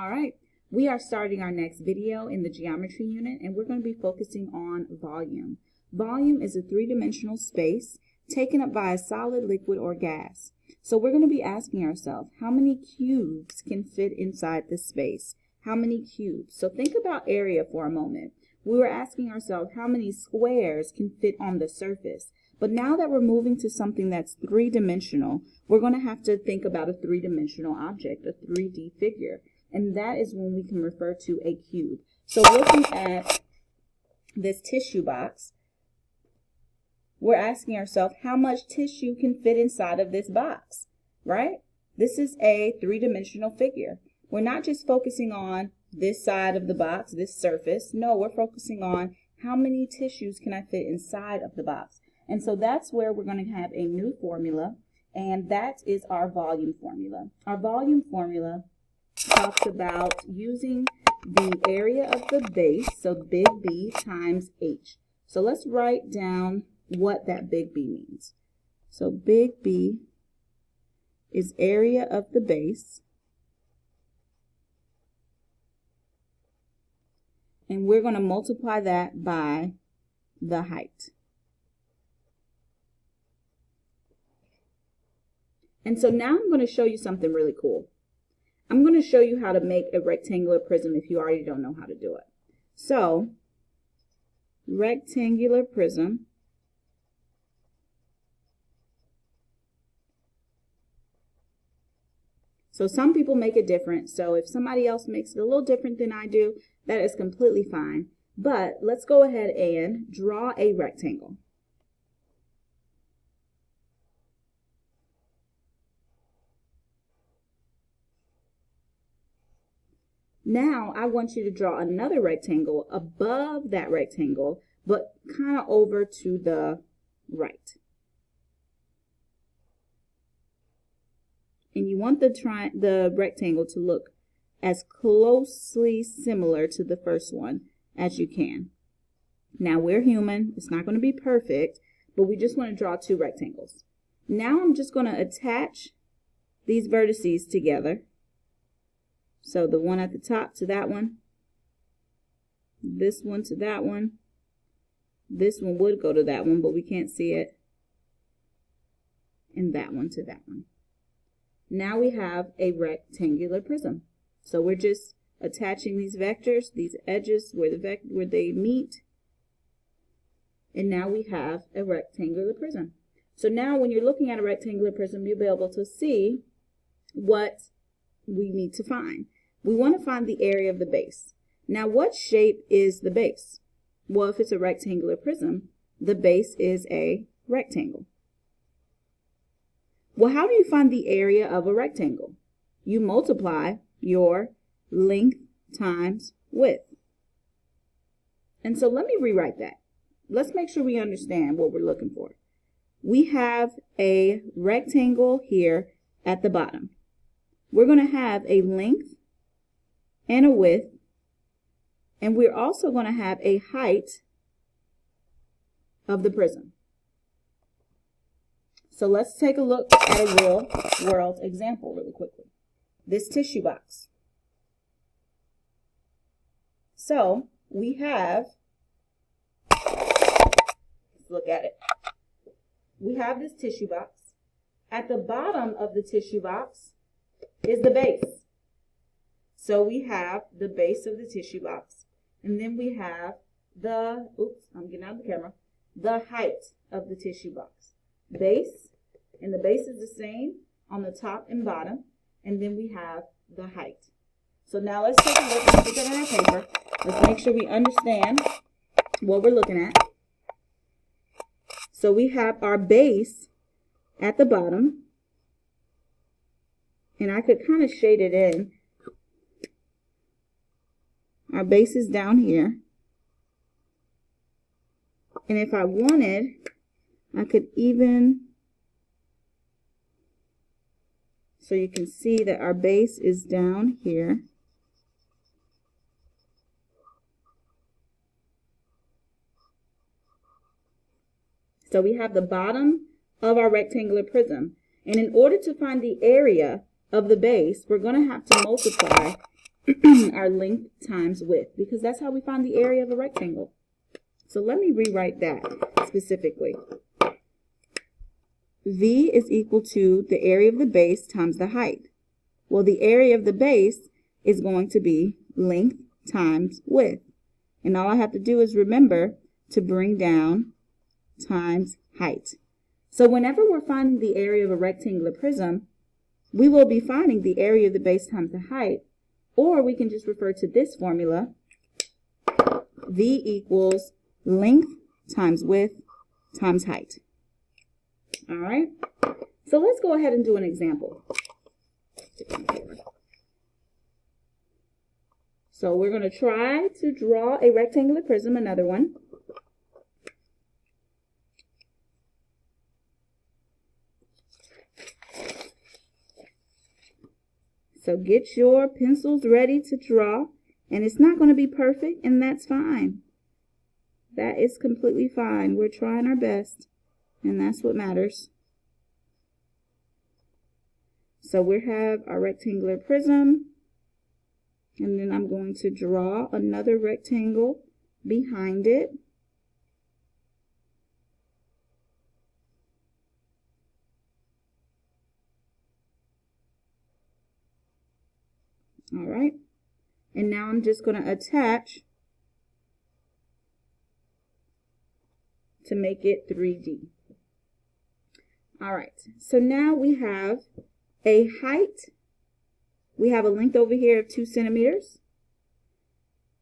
All right, we are starting our next video in the geometry unit, and we're going to be focusing on volume. Volume is a three-dimensional space taken up by a solid, liquid, or gas. So we're going to be asking ourselves, how many cubes can fit inside this space? How many cubes? So think about area for a moment. We were asking ourselves how many squares can fit on the surface. But now that we're moving to something that's three-dimensional, we're going to have to think about a three-dimensional object, a 3D figure. And that is when we can refer to a cube. So looking at this tissue box, we're asking ourselves how much tissue can fit inside of this box, right? This is a three-dimensional figure. We're not just focusing on this side of the box, this surface. No, we're focusing on how many tissues can I fit inside of the box. And so that's where we're going to have a new formula, and that is our volume formula. Our volume formula talks about using the area of the base, so big B times H. So let's write down what that big B means. So big B is area of the base, and we're going to multiply that by the height. And so now I'm going to show you something really cool. I'm going to show you how to make a rectangular prism if you already don't know how to do it. So, rectangular prism. So some people make it different. So if somebody else makes it a little different than I do, that is completely fine. But let's go ahead and draw a rectangle. Now I want you to draw another rectangle above that rectangle, but kind of over to the right. And you want the rectangle to look as closely similar to the first one as you can. Now we're human, it's not going to be perfect, but we just want to draw two rectangles. Now I'm just going to attach these vertices together. So the one at the top to that one, this one to that one, this one would go to that one, but we can't see it, and that one to that one. Now we have a rectangular prism. So we're just attaching these vectors, these edges where they meet, and now we have a rectangular prism. So now when you're looking at a rectangular prism, you'll be able to see what we need to find. We want to find the area of the base. Now, what shape is the base? Well, if it's a rectangular prism, the base is a rectangle. Well, how do you find the area of a rectangle? You multiply your length times width. And so let me rewrite that. Let's make sure we understand what we're looking for. We have a rectangle here at the bottom. We're going to have a length and a width, and we're also going to have a height of the prism. So let's take a look at a real world example really quickly. This tissue box. So we have, let's look at it. We have this tissue box. At the bottom of the tissue box is the base. So we have the base of the tissue box, and then we have the, I'm getting out of the camera, the height of the tissue box. Base, and the base is the same on the top and bottom, and then we have the height. So now let's take a look and put that on our paper. Let's make sure we understand what we're looking at. So we have our base at the bottom, and I could kind of shade it in. Our base is down here. And if I wanted, I could even, so you can see that our base is down here. So we have the bottom of our rectangular prism. And in order to find the area of the base, we're going to have to multiply our length times width, because that's how we find the area of a rectangle. So let me rewrite that specifically. V is equal to the area of the base times the height. Well, the area of the base is going to be length times width. And all I have to do is remember to bring down times height. So whenever we're finding the area of a rectangular prism, we will be finding the area of the base times the height, or we can just refer to this formula, V equals length times width times height. All right, so let's go ahead and do an example. So we're going to try to draw a rectangular prism, another one. So get your pencils ready to draw, and it's not going to be perfect, and that's fine. That is completely fine. We're trying our best, and that's what matters. So we have our rectangular prism, and then I'm going to draw another rectangle behind it. All right, and now I'm just going to attach to make it 3D. All right, so now we have a height. We have a length over here of 2 centimeters,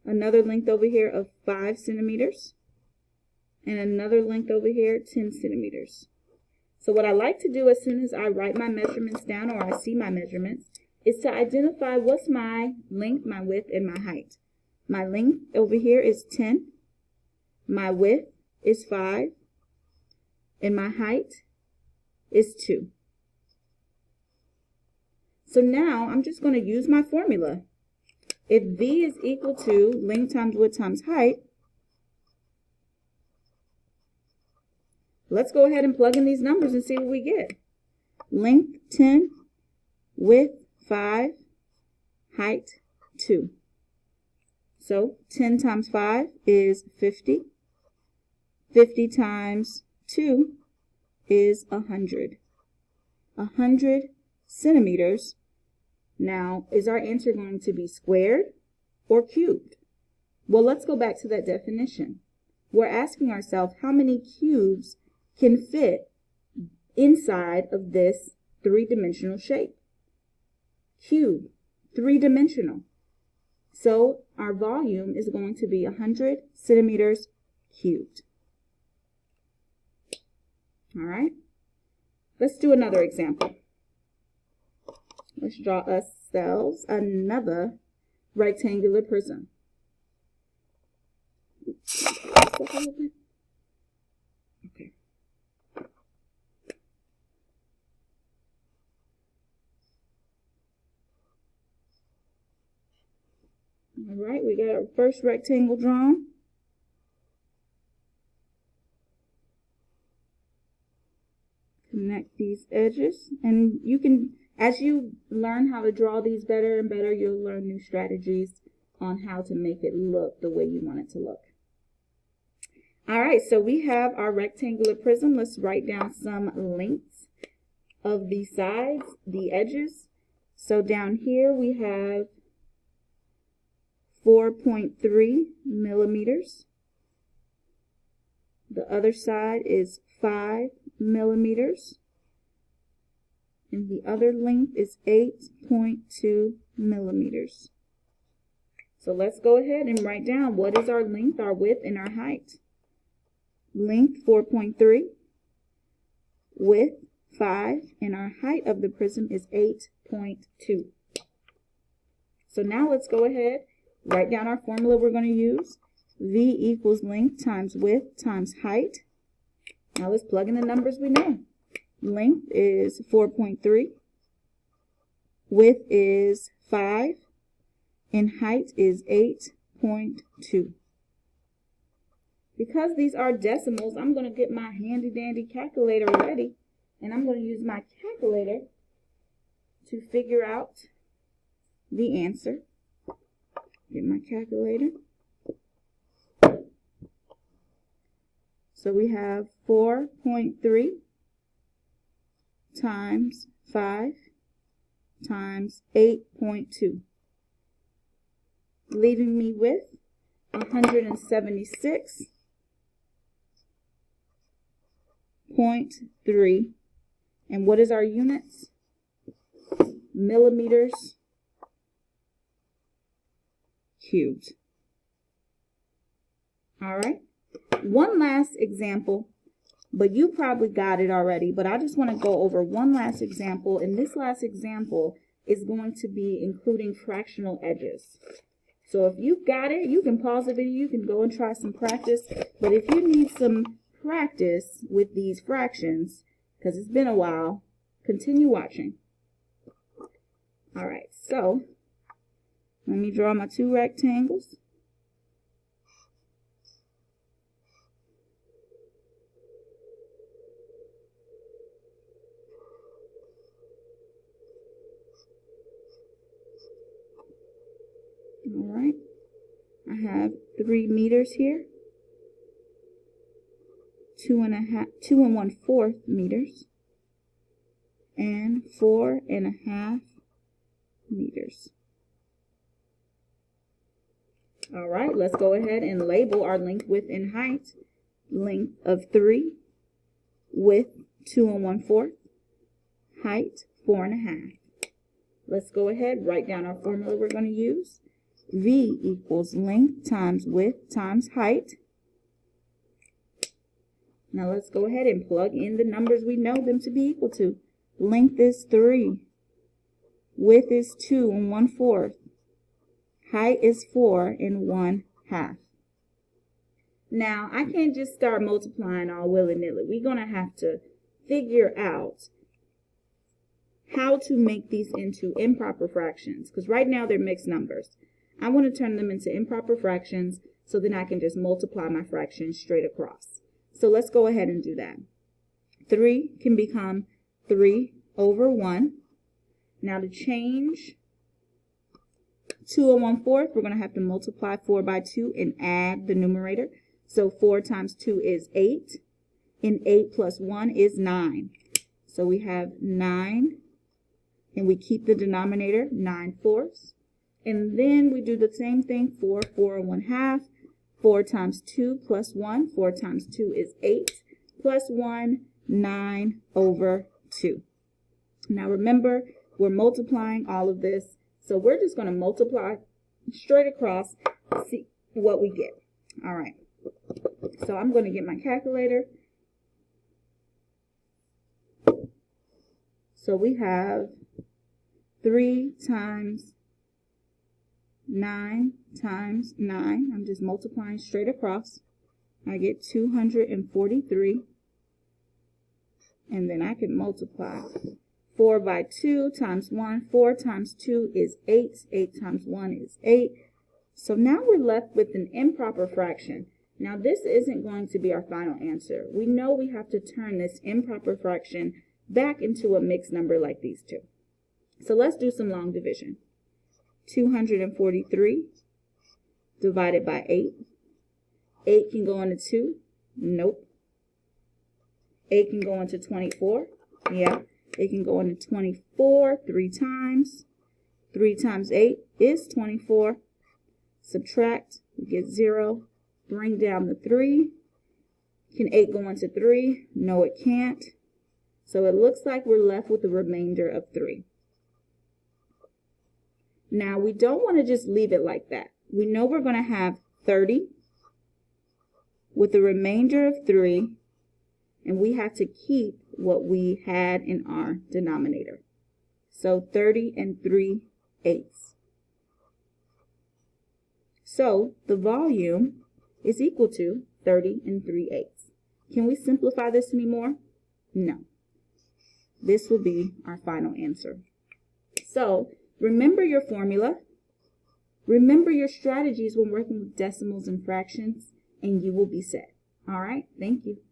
another length over here of 5 centimeters, and another length over here 10 centimeters. So what I like to do as soon as I write my measurements down, or I see my measurements, is to identify what's my length, my width, and my height. My length over here is 10, my width is 5, and my height is 2. So now I'm just going to use my formula. If V is equal to length times width times height, let's go ahead and plug in these numbers and see what we get. Length 10, width 5, height 2. So 10 times 5 is 50. 50 times 2 is 100. 100 centimeters. Now, is our answer going to be squared or cubed? Well, let's go back to that definition. We're asking ourselves how many cubes can fit inside of this three-dimensional shape. Cube, three-dimensional. So our volume is going to be 100 centimeters cubed. All right, let's do another example. Let's draw ourselves another rectangular prism. Okay. All right, we got our first rectangle drawn. Connect these edges, and you can, as you learn how to draw these better and better, you'll learn new strategies on how to make it look the way you want it to look. All right, so we have our rectangular prism. Let's write down some lengths of the sides, the edges. So down here we have 4.3 millimeters. The other side is 5 millimeters. And the other length is 8.2 millimeters. So let's go ahead and write down what is our length, our width, and our height. Length 4.3, width 5, and our height of the prism is 8.2. So now let's go ahead, write down our formula we're going to use. V equals length times width times height. Now let's plug in the numbers we know. Length is 4.3, width is 5, and height is 8.2. Because these are decimals, I'm going to get my handy dandy calculator ready, and I'm going to use my calculator to figure out the answer. Get my calculator. So we have 4.3 times 5 times 8.2, leaving me with 176.3. And what is our units? Millimeters cubed. All right. One last example, but you probably got it already, but I just want to go over one last example, and this last example is going to be including fractional edges. So if you got it, you can pause the video, you can go and try some practice, but if you need some practice with these fractions, because it's been a while, continue watching. All right, so let me draw my two rectangles. All right, I have 3 meters here, 2 1/4 meters, and 4 1/2 meters. All right, let's go ahead and label our length, width, and height. Length of 3, width 2 1/4, height 4 1/2. Let's go ahead, write down our formula we're going to use. V equals length times width times height. Now let's go ahead and plug in the numbers we know them to be equal to. Length is 3. Width is 2 1/4. Height is 4 1/2. Now, I can't just start multiplying all willy-nilly. We're going to have to figure out how to make these into improper fractions, because right now they're mixed numbers. I want to turn them into improper fractions so then I can just multiply my fractions straight across. So let's go ahead and do that. 3 can become 3 over 1. Now to change 2 1/4, we're going to have to multiply 4 by 2 and add the numerator. So 4 times 2 is 8, and 8 plus 1 is 9. So we have 9, and we keep the denominator 9/4. And then we do the same thing for 4 1/2. 4 times 2 plus 1. 4 times 2 is 8. Plus 1, 9 over 2. Now remember, we're multiplying all of this. So we're just going to multiply straight across, see what we get. All right. So I'm going to get my calculator. So we have 3 times 9 times 9. I'm just multiplying straight across. I get 243. And then I can multiply 4 by 2 times 1. 4 times 2 is 8. 8 times 1 is 8. So now we're left with an improper fraction. Now this isn't going to be our final answer. We know we have to turn this improper fraction back into a mixed number like these two. So let's do some long division. 243 divided by 8. 8 can go into 2. Nope. 8 can go into 24. Yeah. It can go into 24 3 times. 3 times 8 is 24. Subtract, we get 0. Bring down the 3. Can 8 go into 3? No, it can't. So it looks like we're left with a remainder of 3. Now, we don't want to just leave it like that. We know we're going to have 30 with a remainder of 3, and we have to keep what we had in our denominator. So 30 3/8. So the volume is equal to 30 3/8. Can we simplify this anymore? No. This will be our final answer. So remember your formula. Remember your strategies when working with decimals and fractions, and you will be set. All right, thank you.